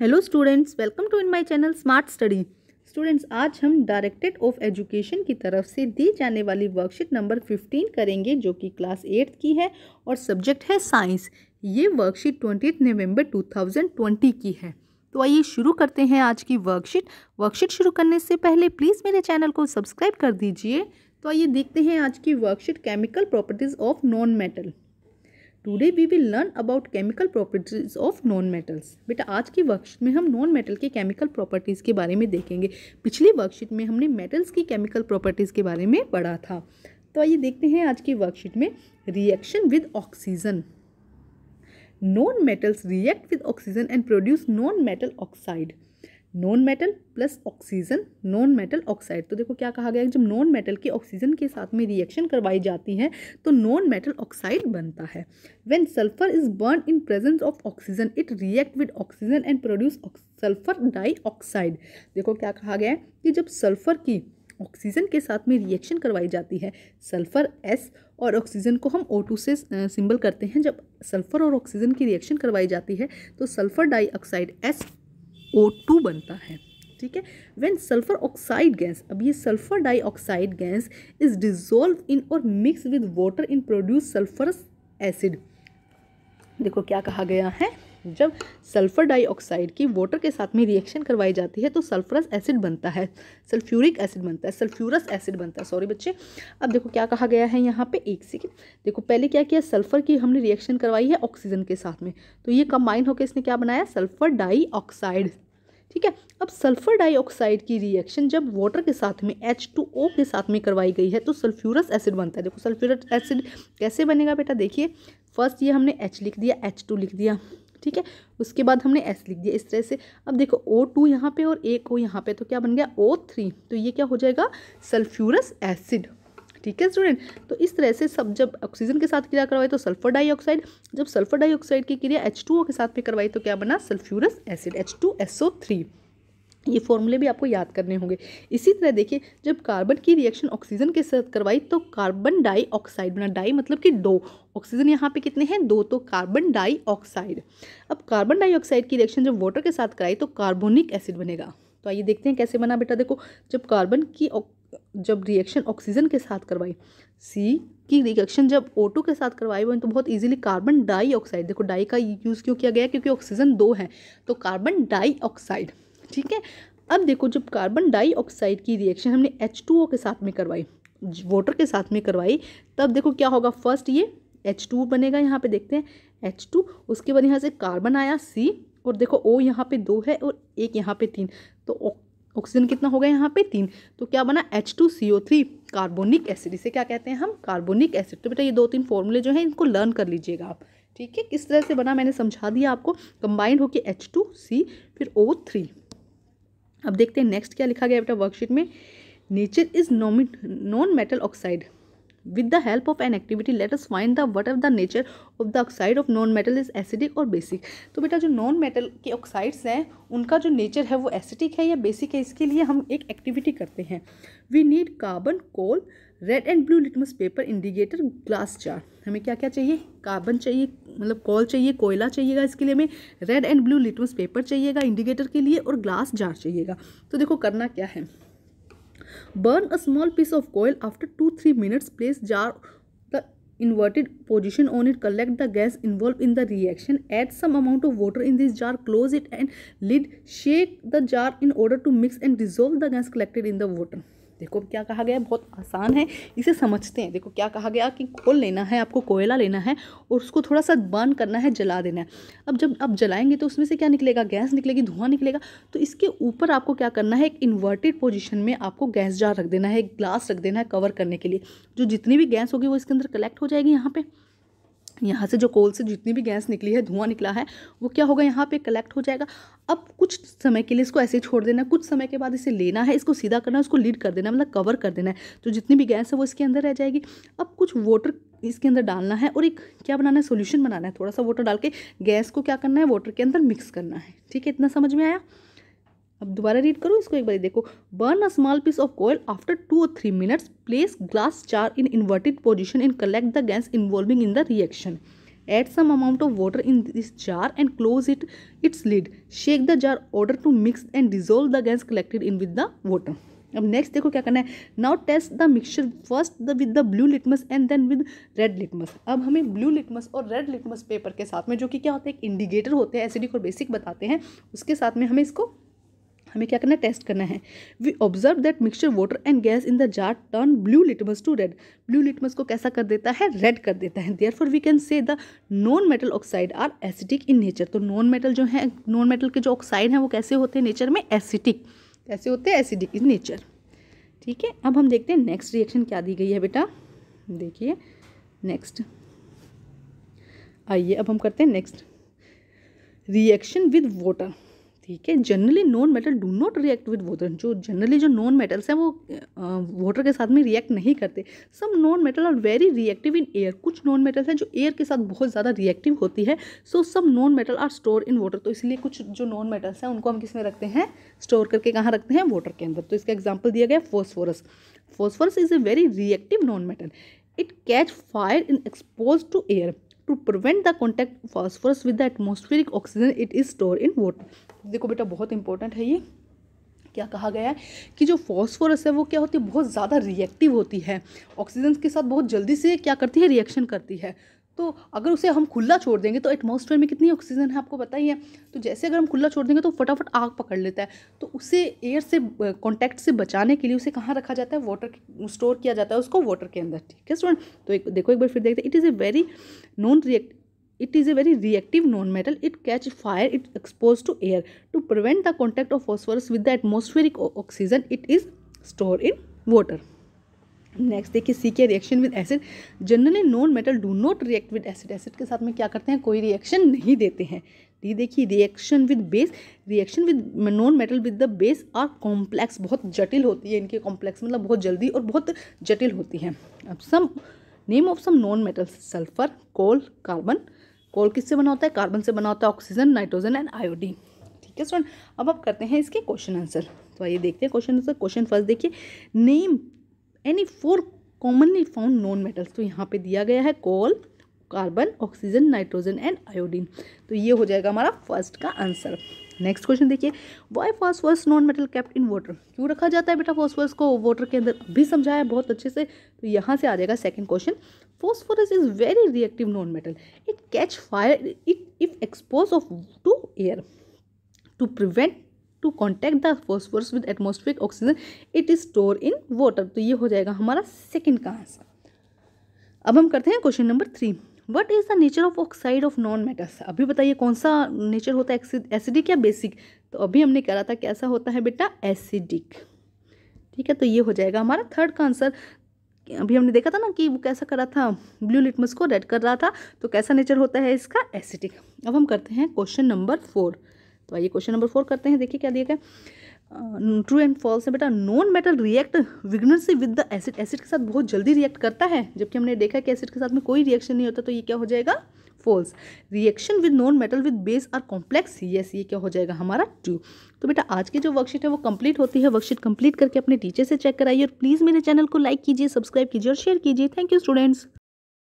Hello students, welcome to in my channel smart study. Students, आज हम directorate of education की तरफ से दी जाने वाली वर्कशीट नंबर 15 करेंगे, जो कि क्लास 8 की है और सब्जेक्ट है साइंस। ये वर्कशीट 20 नवंबर 2020 की है। तो आइए शुरू करते हैं आज की वर्कशीट शुरू करने से पहले प्लीज़ मेरे चैनल को सब्सक्राइब कर दीजिए। तो आइए देखते हैं आज की worksheet chemical properties of non metal. Today we will learn about chemical properties of non metals. बेटा, आज की वर्कशीट में हम नॉन मेटल के केमिकल प्रॉपर्टीज़ के बारे में देखेंगे। पिछली वर्कशीट में हमने मेटल्स की केमिकल प्रॉपर्टीज़ के बारे में पढ़ा था। तो आइए देखते हैं आज की वर्कशीट में reaction with oxygen. Non metals react with oxygen and produce non metal oxide. Non metal plus oxygen, non metal oxide. तो देखो क्या कहा गया है, जब नॉन मेटल के ऑक्सीजन के साथ में रिएक्शन करवाई जाती है तो नॉन मेटल ऑक्साइड बनता है। When sulphur is burn in presence of oxygen it react with oxygen and produce sulphur dioxide. देखो क्या कहा गया है कि जब सल्फर की ऑक्सीजन के साथ में रिएक्शन करवाई जाती है, सल्फर S और ऑक्सीजन को हम O2 से सिंबल करते हैं। जब सल्फर और ऑक्सीजन की रिएक्शन करवाई जाती है तो सल्फर डाइऑक्साइड SO2 बनता है। ठीक है। व्हेन सल्फर ऑक्साइड गैस, अब ये sulphur dioxide gas is dissolve in और mix with water in produce sulphurous acid. देखो क्या कहा गया है, जब सल्फर डाइऑक्साइड की वाटर के साथ में रिएक्शन करवाई जाती है तो सल्फरस एसिड बनता है, सल्फ्यूरिक एसिड बनता है, सल्फ्यूरस एसिड बनता है। सॉरी बच्चे। अब देखो क्या कहा गया है यहाँ पे, एक सेकेंड। देखो पहले क्या किया, सल्फर की हमने रिएक्शन करवाई है ऑक्सीजन के साथ में, तो ये कंबाइन होकर इसने क्या बनाया, सल्फर डाइऑक्साइड। ठीक है। अब सल्फर डाइऑक्साइड की रिएक्शन जब वाटर के साथ में H2O के साथ में करवाई गई है तो सल्फ्यूरस एसिड बनता है। देखो सल्फ्यूरस एसिड कैसे बनेगा बेटा, देखिए फर्स्ट ये हमने H लिख दिया, H2 लिख दिया। ठीक है। उसके बाद हमने S लिख दिया इस तरह से। अब देखो O2 यहाँ पे और एक O यहाँ पे, तो क्या बन गया O3। तो ये क्या हो जाएगा, सल्फ्यूरस एसिड। ठीक है स्टूडेंट। तो इस तरह से सब जब ऑक्सीजन के साथ क्रिया करवाई तो सल्फर डाइऑक्साइड, जब सल्फर डाइऑक्साइड की क्रिया H2O के साथ में करवाई तो क्या बना, सल्फ्यूरस एसिड H2SO3। ये फॉर्मूले भी आपको याद करने होंगे। इसी तरह देखिए, जब कार्बन की रिएक्शन ऑक्सीजन के साथ करवाई तो कार्बन डाइऑक्साइड बना। डाई मतलब कि दो, ऑक्सीजन यहाँ पे कितने हैं, दो, तो कार्बन डाइऑक्साइड। अब कार्बन डाइऑक्साइड की रिएक्शन जब वाटर के साथ कराई तो कार्बोनिक एसिड बनेगा। तो आइए देखते हैं कैसे बना बेटा। देखो जब कार्बन की जब रिएक्शन ऑक्सीजन के साथ करवाई, सी की रिएक्शन जब O2 के साथ करवाई तो बहुत इजीली कार्बन डाइऑक्साइड। देखो डाई का यूज़ क्यों किया गया, क्योंकि ऑक्सीजन दो है, तो कार्बन डाइऑक्साइड। ठीक है। अब देखो जब कार्बन डाइऑक्साइड की रिएक्शन हमने H2O के साथ में करवाई, वाटर के साथ में करवाई, तब देखो क्या होगा, फर्स्ट ये H2 बनेगा, यहाँ पे देखते हैं H2, उसके बाद यहाँ से कार्बन आया C, और देखो O यहाँ पे 2 है और एक यहाँ पे 3, तो ऑक्सीजन कितना हो गया यहाँ पे 3, तो क्या बना H2CO3 कार्बोनिक एसिड। इसे क्या कहते हैं हम, कार्बोनिक एसिड। तो बेटा ये 2-3 फॉर्मूले जो हैं इनको लर्न कर लीजिएगा आप। ठीक है, किस तरह से बना मैंने समझा दिया आपको। कंबाइंड होके H2C फिर O3। अब देखते हैं नेक्स्ट क्या लिखा गया बेटा वर्कशीट में। Nature is non metal oxide with the help of an activity let us find the what ever the nature of the oxide of non metal is acidic और बेसिक। तो बेटा जो नॉन मेटल के oxides हैं उनका जो nature है वो एसिडिक है या बेसिक है, इसके लिए हम एक एक्टिविटी करते हैं। We need carbon, coal, red and blue litmus paper, indicator, glass jar. हमें क्या क्या चाहिए, कार्बन चाहिए, मतलब कोल चाहिए, कोयला चाहिएगा, इसके लिए हमें red and blue litmus paper चाहिएगा इंडिकेटर के लिए, और ग्लास जार चाहिएगा। तो देखो करना क्या है, burn a small piece of coil after 2-3 minutes, place jar the inverted position on it, collect the gas involved in the reaction, add some amount of water in this jar, close it and lid, shake the jar in order to mix and dissolve the gas collected in the water। देखो क्या कहा गया, बहुत आसान है, इसे समझते हैं। देखो क्या कहा गया कि कोल लेना है आपको, कोयला लेना है और उसको थोड़ा सा बर्न करना है, जला देना है। अब जब आप जलाएंगे तो उसमें से क्या निकलेगा, गैस निकलेगी, धुआं निकलेगा। तो इसके ऊपर आपको क्या करना है, एक इन्वर्टेड पोजीशन में आपको गैस जार रख देना है, एक ग्लास रख देना है कवर करने के लिए। जो जितनी भी गैस होगी वो इसके अंदर कलेक्ट हो जाएगी। यहाँ से जो कोल से जितनी भी गैस निकली है, धुआं निकला है, वो क्या होगा, यहाँ पे कलेक्ट हो जाएगा। अब कुछ समय के लिए इसको ऐसे ही छोड़ देना है, कुछ समय के बाद इसे लेना है, इसको सीधा करना है, उसको लीड कर देना है, मतलब कवर कर देना है। तो जितनी भी गैस है वो इसके अंदर रह जाएगी। अब कुछ वाटर इसके अंदर डालना है और एक क्या बनाना है, सोल्यूशन बनाना है। थोड़ा सा वाटर डाल के गैस को क्या करना है, वाटर के अंदर मिक्स करना है। ठीक है, इतना समझ में आया। अब दोबारा रीड करो इसको एक बार, देखो। Burn a small piece of coal after 2 or 3 minutes, place glass jar in inverted position and collect the gas involving in the reaction, Add some amount of water in this jar and close its lid. Shake the jar order to mix and dissolve the gas collected in with the water. अब next देखो क्या करना है. Now test the mixture first with the blue litmus and then with red litmus. अब हमें blue litmus और red litmus paper के साथ में, जो कि क्या होता है, एक इंडिकेटर होते हैं, एसिडिक और बेसिक बताते हैं, उसके साथ में हमें क्या करना है, टेस्ट करना है. We observe that mixture water and gas in the jar turn blue litmus to red. Blue litmus को कैसा कर देता है, रेड कर देता है. Therefore we can say the non metal oxide are acidic in nature. तो नॉन मेटल जो है, नॉन मेटल के जो ऑक्साइड हैं वो कैसे होते हैं नेचर में, एसिडिक. कैसे होते हैं, एसिडिक इन नेचर. ठीक है, अब हम देखते हैं नेक्स्ट रिएक्शन क्या दी गई है बेटा. देखिए नेक्स्ट, आइए अब हम करते हैं नेक्स्ट रिएक्शन विद वाटर. ठीक है, generally non metal do not react with water. जो जनरली जो नॉन मेटल्स हैं वो वाटर के साथ में रिएक्ट नहीं करते. Some non metal are very reactive in air. कुछ नॉन मेटल्स हैं जो एयर के साथ बहुत ज़्यादा रिएक्टिव होती है. So some non metal are store in water. तो इसलिए कुछ जो नॉन मेटल्स हैं उनको हम किस में रखते हैं, स्टोर करके कहाँ रखते हैं, वाटर के अंदर. तो इसका एग्जाम्पल दिया गया phosphorus. Phosphorus is a very reactive non metal. It catch fire in expose to air. To prevent the contact phosphorus with the atmospheric oxygen, it is stored in water. देखो बेटा बहुत important है ये. क्या कहा गया है कि जो फॉस्फोरस है वो क्या होती है, बहुत ज़्यादा रिएक्टिव होती है, ऑक्सीजन के साथ बहुत जल्दी से क्या करती है, रिएक्शन करती है. तो अगर उसे हम खुला छोड़ देंगे तो एटमॉस्फेयर में कितनी ऑक्सीजन है आपको पता ही है. तो जैसे अगर हम खुला छोड़ देंगे तो फटाफट आग पकड़ लेता है. तो उसे एयर से कांटेक्ट से बचाने के लिए उसे कहाँ रखा जाता है, वाटर, स्टोर किया जाता है उसको वाटर के अंदर. ठीक है स्टूडेंट, तो देखो एक बार फिर देखते हैं. It is a very reactive non-metal. It catch fire. It exposed to air. To prevent the contact of phosphorus with the atmospheric oxygen, it is stored in water. Next देखिए सी के reaction with acid. Generally non metal do not react with acid. Acid के साथ में क्या करते हैं, कोई reaction नहीं देते हैं. डी देखिए reaction with base. Reaction with non metal with the base are complex. बहुत जटिल होती है इनके, कॉम्प्लेक्स मतलब बहुत जल्दी और बहुत जटिल होती है. अब some name of some non metals, sulphur, coal, carbon. Coal किससे बना होता है, कार्बन से बना होता है, ऑक्सीजन, नाइट्रोजन एंड आयोडीन. ठीक है स्टूडेंट, अब आप करते हैं इसके क्वेश्चन आंसर. तो आइए देखते हैं क्वेश्चन आंसर. क्वेश्चन फर्स्ट देखिए, name any 4 commonly found non metals. तो यहाँ पे दिया गया है coal, carbon, oxygen, nitrogen and iodine. तो ये हो जाएगा हमारा फर्स्ट का आंसर. नेक्स्ट क्वेश्चन देखिए, why phosphorus non metal kept in water. क्यों रखा जाता है बेटा फॉस्फोरस को वाटर के अंदर, अभी समझाया बहुत अच्छे से. तो यहाँ से आ जाएगा second question. Phosphorus is very reactive non metal. It catch fire if expose of to air. To prevent to contact the phosphorus with atmospheric oxygen, it is store in water. तो ये हो जाएगा हमारा सेकंड का answer. अब हम करते हैं question number 3. What is the nature of oxide of non metals. अभी बताइए कौन सा नेचर होता है, एसिडिक या बेसिक. तो अभी हमने कहा था कैसा होता है बेटा, एसिडिक. ठीक है, तो ये हो जाएगा हमारा थर्ड का आंसर. अभी हमने देखा था ना कि वो कैसा कर रहा था, ब्लू लिटमस को रेड कर रहा था. तो कैसा नेचर होता है इसका, एसिडिक. अब हम करते हैं क्वेश्चन नंबर 4. तो आइए क्वेश्चन नंबर 4 करते हैं. देखिए क्या दिया गया, ट्रू एंड फॉल्स है बेटा. Non metal react vigorously with the acid. Acid के साथ बहुत जल्दी रिएक्ट करता है, जबकि हमने देखा कि एसिड के साथ में कोई रिएक्शन नहीं होता. तो ये क्या हो जाएगा, false. Reaction with non metal with base are complex. Yes, ये क्या हो जाएगा हमारा ट्रू. तो बेटा आज की जो वर्कशीट है वो कंप्लीट होती है. वर्कशीट कंप्लीट करके अपने टीचर से चेक कराइए और प्लीज़ मेरे चैनल को लाइक कीजिए, सब्सक्राइब कीजिए और शेयर कीजिए. Thank you students.